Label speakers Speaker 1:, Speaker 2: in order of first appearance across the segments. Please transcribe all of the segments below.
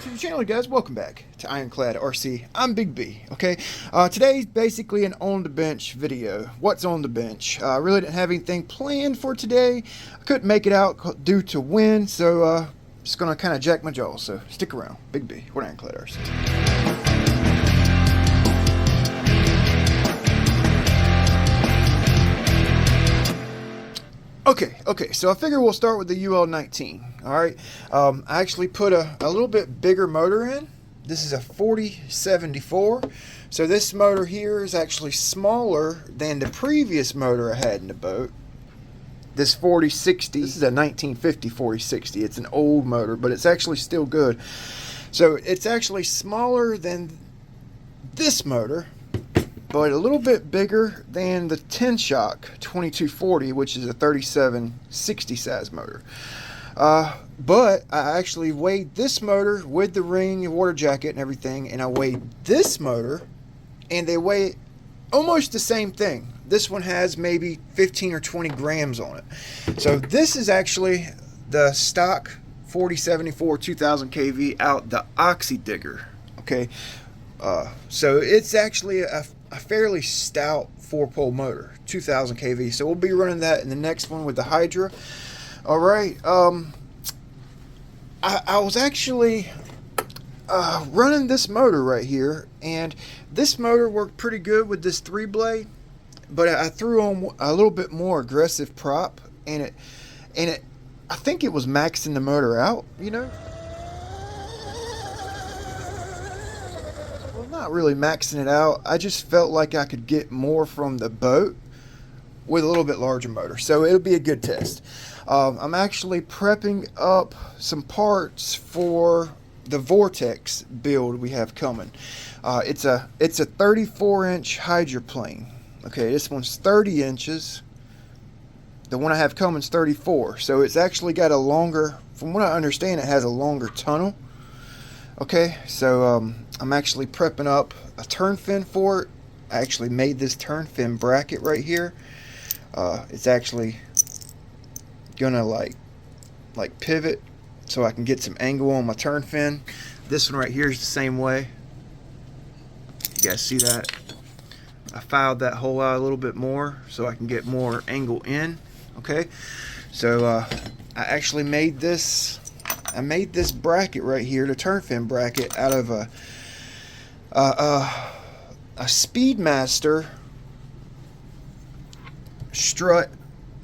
Speaker 1: to the channel, guys. Welcome back to Ironclad RC. I'm Big B. Okay, today's basically an on the bench video. What's on the bench? I really didn't have anything planned for today. I couldn't make it out due to wind, so just gonna kind of jack my jaw. So stick around. Big B. We're Ironclad RC. Okay, so I figure we'll start with the UL19. Alright, I actually put a little bit bigger motor in. This is a 4074. So this motor here is actually smaller than the previous motor I had in the boat. This 4060, this is a 1950 4060. It's an old motor, but it's actually still good. So it's actually smaller than this motor, but a little bit bigger than the 10 shock 2240, which is a 3760 size motor. But I actually weighed this motor with the ring and water jacket and everything, and I weighed this motor, and they weigh almost the same thing. This one has maybe 15 or 20 grams on it. So this is actually the stock 4074 2000 kV out the Oxy Digger. Okay, so it's actually a fairly stout 4-pole motor, 2000 kV. So we'll be running that in the next one with the Hydra. All right. I was actually running this motor right here, and this motor worked pretty good with this 3-blade, but I threw on a little bit more aggressive prop, and I think it was maxing the motor out, you know. Not really maxing it out. I just felt like I could get more from the boat with a little bit larger motor, so it'll be a good test. I'm actually prepping up some parts for the Vortex build we have coming. It's a 34-inch hydroplane. Okay, this one's 30 inches. The one I have coming is 34, so it's actually got a longer, from what I understand, it has a longer tunnel. Okay, so I'm actually prepping up a turn fin for it. I actually made this turn fin bracket right here. It's actually gonna like pivot so I can get some angle on my turn fin. This one right here is the same way. You guys see that? I filed that hole out a little bit more so I can get more angle in. Okay, so I actually made this. I made this bracket right here, the turn fin bracket, out of a Speedmaster strut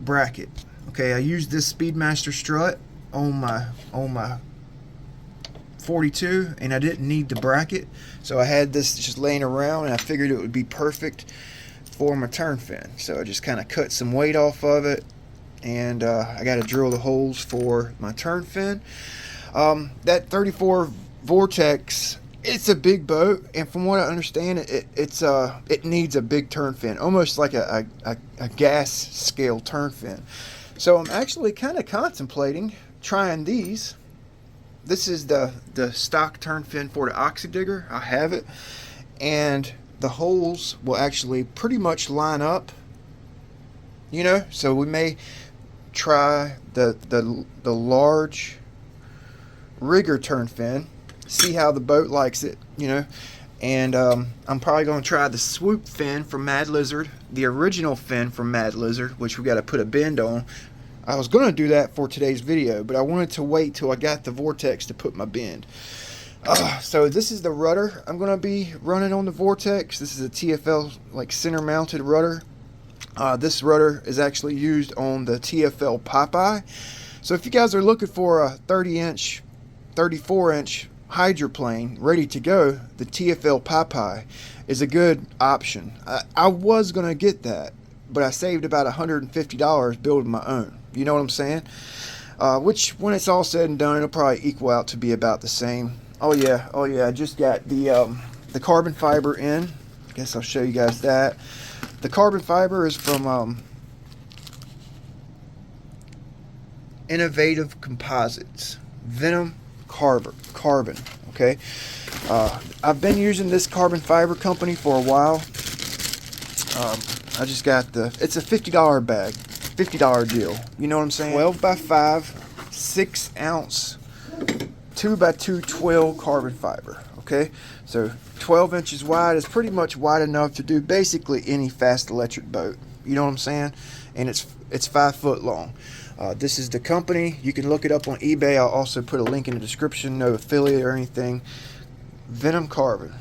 Speaker 1: bracket. Okay, I used this Speedmaster strut on my 42, and I didn't need the bracket, so I had this just laying around, and I figured it would be perfect for my turn fin. So I just kind of cut some weight off of it, and I got to drill the holes for my turn fin. That 34 Vortex, it's a big boat, and from what I understand, it needs a big turn fin, almost like a gas scale turn fin. So I'm actually kind of contemplating trying these. This is the stock turn fin for the Oxy Digger. I have it, and the holes will actually pretty much line up, you know. So we may try the large rigger turn fin, see how the boat likes it, you know. And I'm probably going to try the swoop fin from Mad Lizard, the original fin from Mad Lizard, which we got to put a bend on. I was going to do that for today's video, but I wanted to wait till I got the Vortex to put my bend. So this is the rudder I'm going to be running on the Vortex. This is a TFL like center mounted rudder. This rudder is actually used on the TFL Popeye. So if you guys are looking for a 30-inch 34-inch hydroplane ready to go, the TFL Popeye is a good option. I was going to get that, but I saved about $150 building my own. You know what I'm saying? Which, when it's all said and done, it'll probably equal out to be about the same. Oh yeah, I just got the carbon fiber in. I guess I'll show you guys that. The carbon fiber is from Innovative Composites, Venom Carbon. Okay, I've been using this carbon fiber company for a while. I just got it's a $50 bag, $50 deal. You know what I'm saying? 12 by 5, 6 ounce 2x2 twill carbon fiber. Okay, so 12 inches wide is pretty much wide enough to do basically any fast electric boat. You know what I'm saying? And it's 5 foot long. This is the company. You can look it up on eBay. I'll also put a link in the description. No affiliate or anything. Venom Carbon.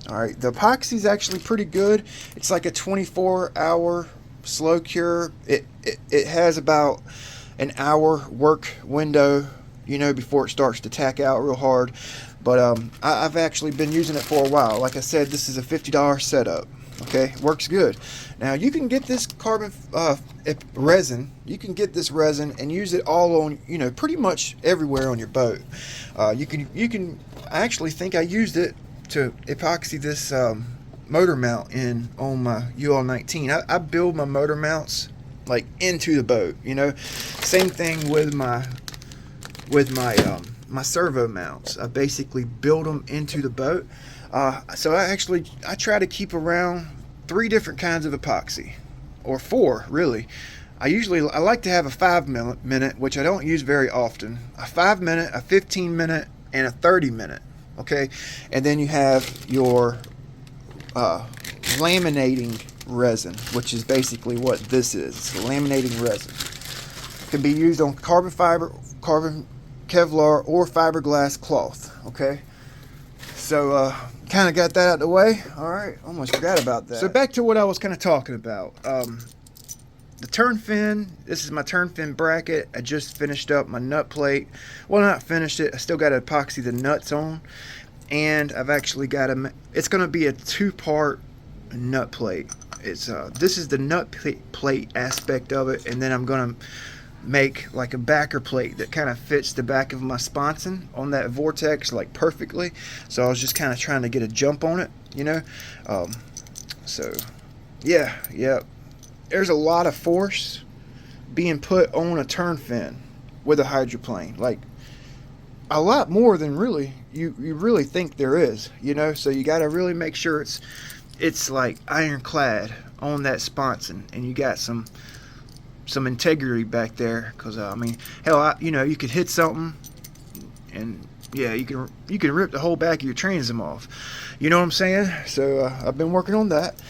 Speaker 1: All right, the epoxy is actually pretty good. It's like a 24-hour slow cure. It has about an hour work window, you know, before it starts to tack out real hard. But I've actually been using it for a while. Like I said, this is a $50 setup. Okay, works good. Now you can get this carbon resin. You can get this resin and use it all on, you know, pretty much everywhere on your boat. You can. I actually think I used it to epoxy this motor mount on my UL-19. I build my motor mounts like into the boat. You know, same thing with my my servo mounts. I basically build them into the boat. So I try to keep around 3 different kinds of epoxy, or 4 really. I like to have a 5 minute, which I don't use very often, a 5 minute, a 15 minute, and a 30 minute. Okay, and then you have your laminating resin, which is basically what this is. It's laminating resin. It can be used on carbon fiber, carbon Kevlar, or fiberglass cloth. Okay, so kind of got that out of the way. All right, almost forgot about that. So back to what I was kind of talking about. The turn fin. This is my turn fin bracket. I just finished up my nut plate. Well, not finished it. I still got to epoxy the nuts on, and I've actually got it's going to be a 2-part nut plate. It's this is the nut plate aspect of it, and then I'm going to make like a backer plate that kind of fits the back of my sponson on that Vortex like perfectly. So I was just kind of trying to get a jump on it, you know. So yeah, there's a lot of force being put on a turn fin with a hydroplane, like a lot more than really you really think there is, you know. So you got to really make sure it's like ironclad on that sponson, and you got some integrity back there, because I mean, hell, you know, you could hit something and yeah, you can rip the whole back of your transom off, you know what I'm saying. So I've been working on that.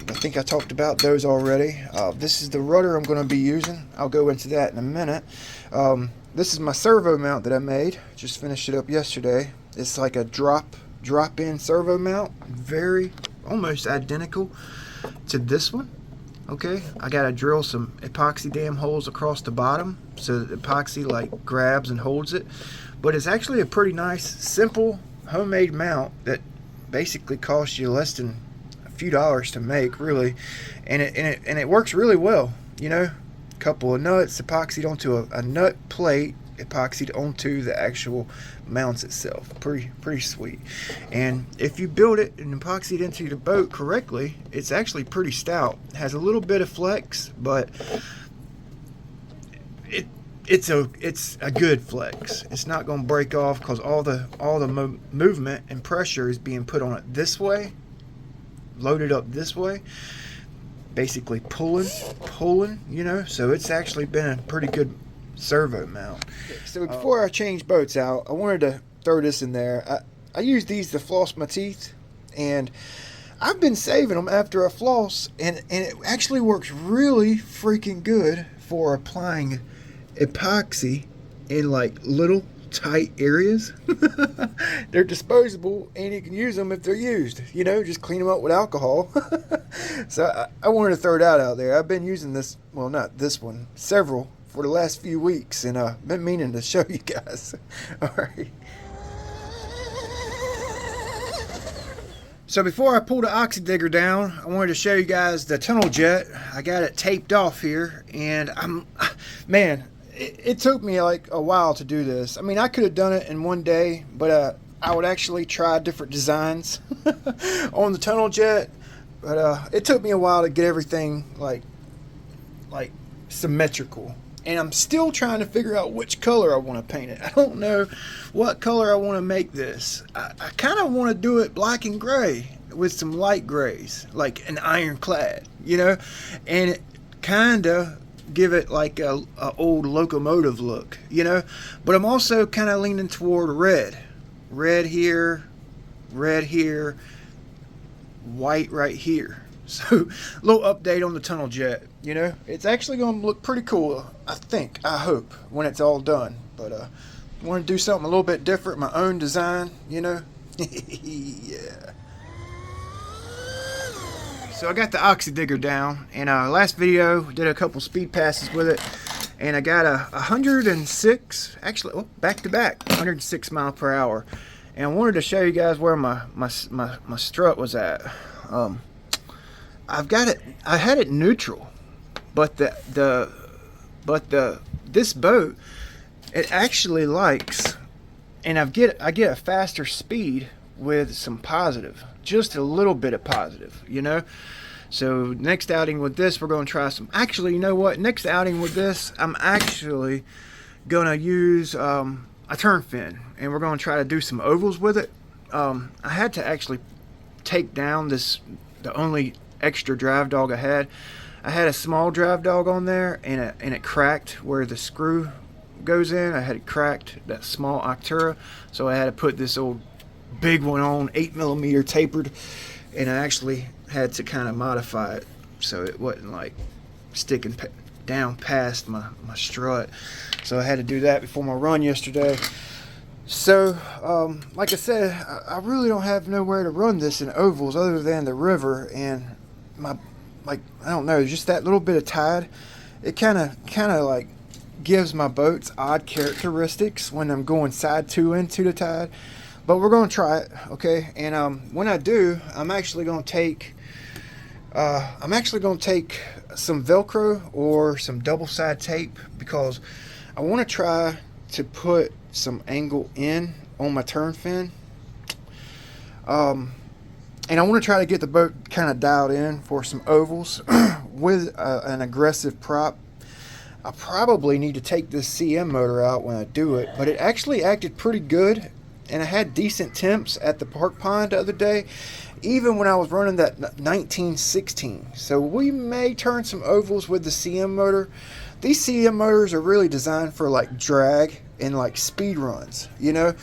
Speaker 1: I think I talked about those already. This is the rudder I'm going to be using. I'll go into that in a minute. This is my servo mount that I made. Just finished it up yesterday. It's like a drop-in servo mount, very almost identical to this one. Okay, I gotta drill some epoxy dam holes across the bottom so that the epoxy like grabs and holds it. But it's actually a pretty nice, simple, homemade mount that basically costs you less than a few dollars to make, really, and it works really well. You know, a couple of nuts epoxied onto a nut plate, epoxied onto the actual mounts itself. Pretty sweet. And if you build it and epoxy it into the boat correctly, it's actually pretty stout. It has a little bit of flex, but it's a good flex. It's not going to break off, because all the movement and pressure is being put on it this way, loaded up this way, basically pulling, you know. So it's actually been a pretty good servo mount. So before I change boats out, I wanted to throw this in there. I use these to floss my teeth, and I've been saving them after I floss, and it actually works really freaking good for applying epoxy in like little tight areas. They're disposable, and you can use them if they're used, you know, just clean them up with alcohol. So I wanted to throw that out there. I've been using this, well, not this one, several for the last few weeks, and been meaning to show you guys. All right. So before I pull the Oxy Digger down, I wanted to show you guys the tunnel jet. I got it taped off here, and man, it took me like a while to do this. I mean, I could have done it in one day, but I would actually try different designs on the tunnel jet. But it took me a while to get everything like symmetrical. And I'm still trying to figure out which color I want to paint it. I don't know what color I want to make this. I kind of want to do it black and gray with some light grays, like an ironclad, you know. And it kind of give it like a old locomotive look, you know. But I'm also kind of leaning toward red here, white right here. So a little update on the tunnel jet, you know. It's actually going to look pretty cool, I hope, when it's all done. But I want to do something a little bit different, my own design, you know. Yeah. So I got the Oxy Digger down, and last video did a couple speed passes with it, and I got a 106, actually, back to back, 106 mile per hour. And I wanted to show you guys where my strut was at. I've got it. I had it neutral, but this boat, it actually likes, and I get a faster speed with some positive, just a little bit of positive, you know. So next outing with this, we're going to try some. Actually, you know what? Next outing with this, I'm actually going to use a turn fin, and we're going to try to do some ovals with it. I had to actually take down the only extra drive dog I had. I had a small drive dog on there, and it cracked where the screw goes in. I had it cracked, that small Octura, so I had to put this old big one on, 8mm tapered, and I actually had to kind of modify it so it wasn't like sticking down past my strut. So I had to do that before my run yesterday. So like I said, I really don't have nowhere to run this in ovals other than the river, and I don't know, just that little bit of tide, it kind of like gives my boats odd characteristics when I'm going side to into the tide. But we're going to try it, okay? And when I do, I'm actually going to take some Velcro or some double side tape, because I want to try to put some angle in on my turn fin. And I want to try to get the boat kind of dialed in for some ovals with an aggressive prop. I probably need to take this CM motor out when I do it, but it actually acted pretty good, and I had decent temps at the park pond the other day, even when I was running that 1916. So we may turn some ovals with the CM motor. These CM motors are really designed for like drag and like speed runs, you know.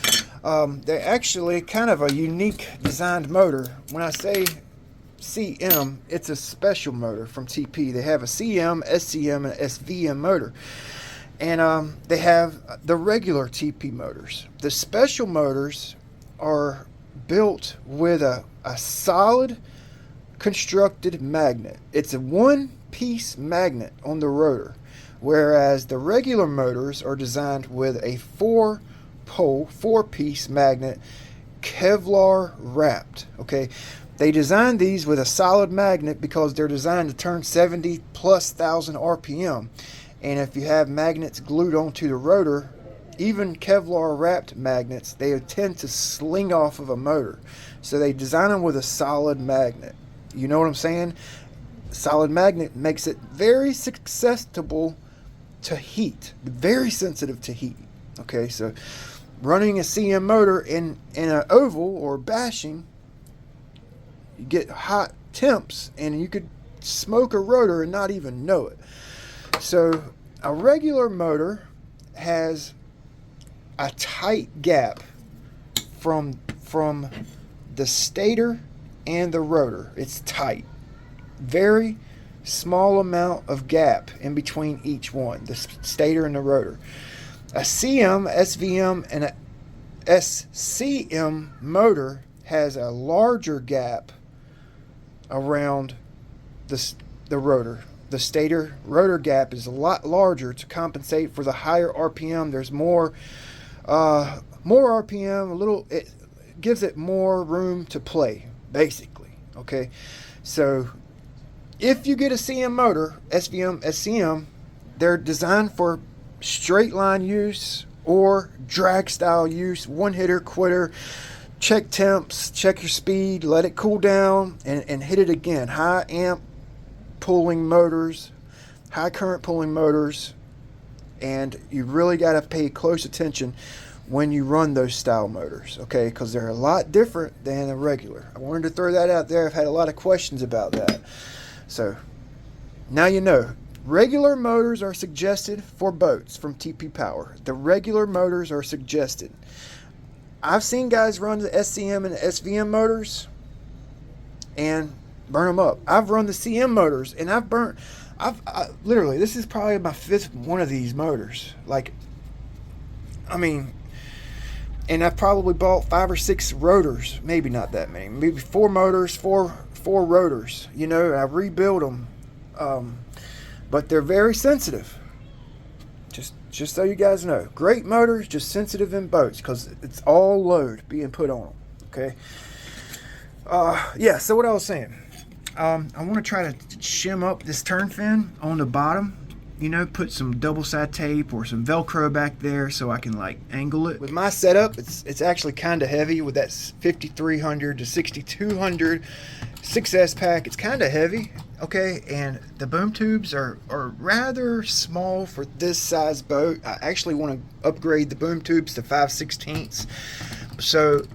Speaker 1: They're actually kind of a unique designed motor. When I say CM, it's a special motor from TP. They have a CM, SCM, and SVM motor. And they have the regular TP motors. The special motors are built with a solid constructed magnet. It's a one-piece magnet on the rotor, whereas the regular motors are designed with a four-piece magnet, Kevlar wrapped. Okay, they designed these with a solid magnet because they're designed to turn 70+ thousand RPM. And if you have magnets glued onto the rotor, even Kevlar wrapped magnets, they tend to sling off of a motor. So they design them with a solid magnet. You know what I'm saying? Solid magnet makes it very susceptible to heat, very sensitive to heat. Okay, so running a CM motor in an oval or bashing, you get hot temps and you could smoke a rotor and not even know it. So a regular motor has a tight gap from the stator and the rotor. It's tight. Very small amount of gap in between each one, the stator and the rotor. A CM, SVM, and a SCM motor has a larger gap around the rotor. The stator rotor gap is a lot larger to compensate for the higher RPM. There's more RPM, it gives it more room to play, basically. Okay, so if you get a CM motor, SVM, SCM, they're designed for straight line use or drag style use, one hitter, quitter, check temps, check your speed, let it cool down, and hit it again. High amp pulling motors, high current pulling motors, and you really got to pay close attention when you run those style motors, okay, because they're a lot different than a regular. I wanted to throw that out there. I've had a lot of questions about that. So now you know. Regular motors are suggested for boats from TP Power. The regular motors are suggested. I've seen guys run the SCM and the SVM motors and burn them up. I've run the CM motors and I've burnt. Literally, this is probably my 5th one of these motors. Like, I mean, and I've probably bought 5 or 6 rotors. Maybe not that many. Maybe 4 motors, four rotors. You know, I rebuild them. But they're very sensitive. Just so you guys know. Great motors, just sensitive in boats because it's all load being put on them. Okay. Yeah, so what I was saying. I want to try to shim up this turn fin on the bottom. You know, put some double side tape or some Velcro back there so I can like angle it. With my setup, it's actually kind of heavy with that 5300 to 6200 6S pack. It's kind of heavy, okay, and the boom tubes are rather small for this size boat. I actually want to upgrade the boom tubes to 5/16. So,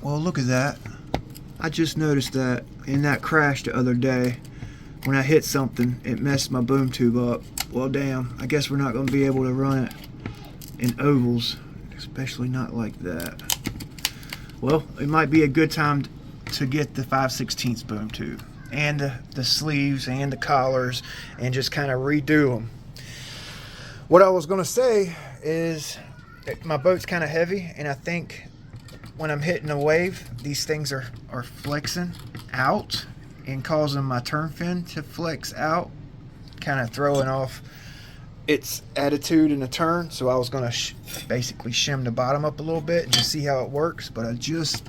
Speaker 1: well, look at that. I just noticed that in that crash the other day. When I hit something, it messed my boom tube up. Well, damn, I guess we're not going to be able to run it in ovals, especially not like that. Well, it might be a good time to get the 5/16 boom tube and the sleeves and the collars and just kind of redo them. What I was going to say is my boat's kind of heavy, and I think when I'm hitting a wave, these things are flexing out and causing my turn fin to flex out, kind of throwing off its attitude in the turn. So I was going to basically shim the bottom up a little bit and just see how it works. But I just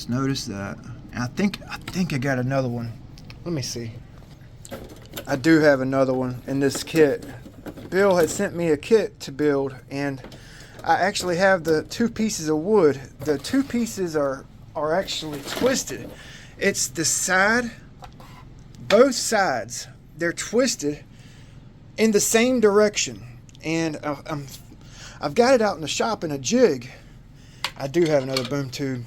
Speaker 1: noticed that. And I think I got another one. Let me see. I do have another one in this kit. Bill had sent me a kit to build, and I actually have the 2 pieces of wood. The 2 pieces are actually twisted. It's the side, both sides, they're twisted in the same direction. And I've got it out in the shop in a jig. I do have another boom tube.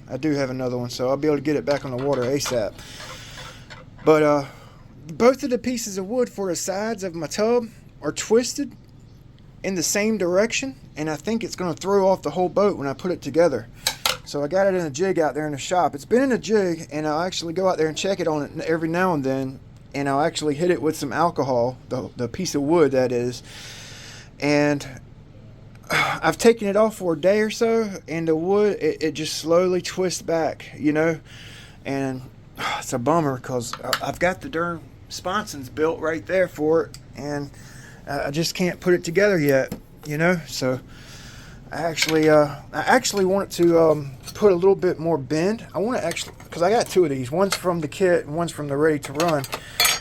Speaker 1: I do have another one, so I'll be able to get it back on the water ASAP. But both of the pieces of wood for the sides of my tub are twisted in the same direction, and I think it's going to throw off the whole boat when I put it together. So I got it in a jig out there in the shop. It's been in a jig, and I'll actually go out there and check it on it every now and then, and I'll actually hit it with some alcohol, the piece of wood that is. And I've taken it off for a day or so, and the wood, it just slowly twists back, you know. And it's a bummer because I've got the darn sponsons built right there for it, and I just can't put it together yet, you know. So I actually want to put a little bit more bend. I want to actually, because I got 2 of these. One's from the kit and one's from the ready to run.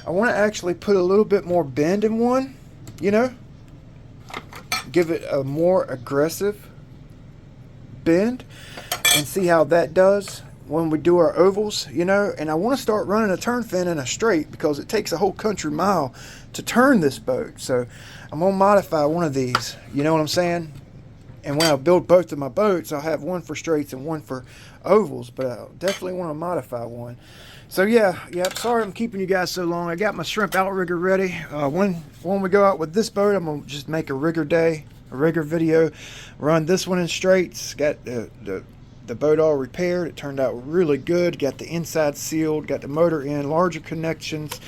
Speaker 1: I want to actually put a little bit more bend in one, you know. Give it a more aggressive bend and see how that does when we do our ovals, you know. And I want to start running a turn fin in a straight because it takes a whole country mile to turn this boat. So I'm going to modify one of these, you know what I'm saying? And when I build both of my boats, I'll have one for straights and one for ovals, but I definitely want to modify one. So yeah, sorry I'm keeping you guys so long. I got my shrimp outrigger ready. When we go out with this boat, I'm going to just make a rigger day, a rigger video, run this one in straights. Got the boat all repaired. It turned out really good. Got the inside sealed, got the motor in, larger connections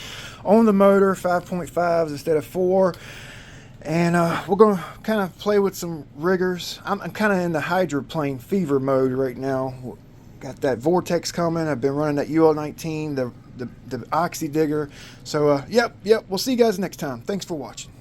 Speaker 1: on the motor, 5.5s instead of 4. And we're going to kind of play with some riggers. I'm kind of in the hydroplane fever mode right now. Got that Vortex coming. I've been running that UL-19, the Oxy Digger. So, yep. We'll see you guys next time. Thanks for watching.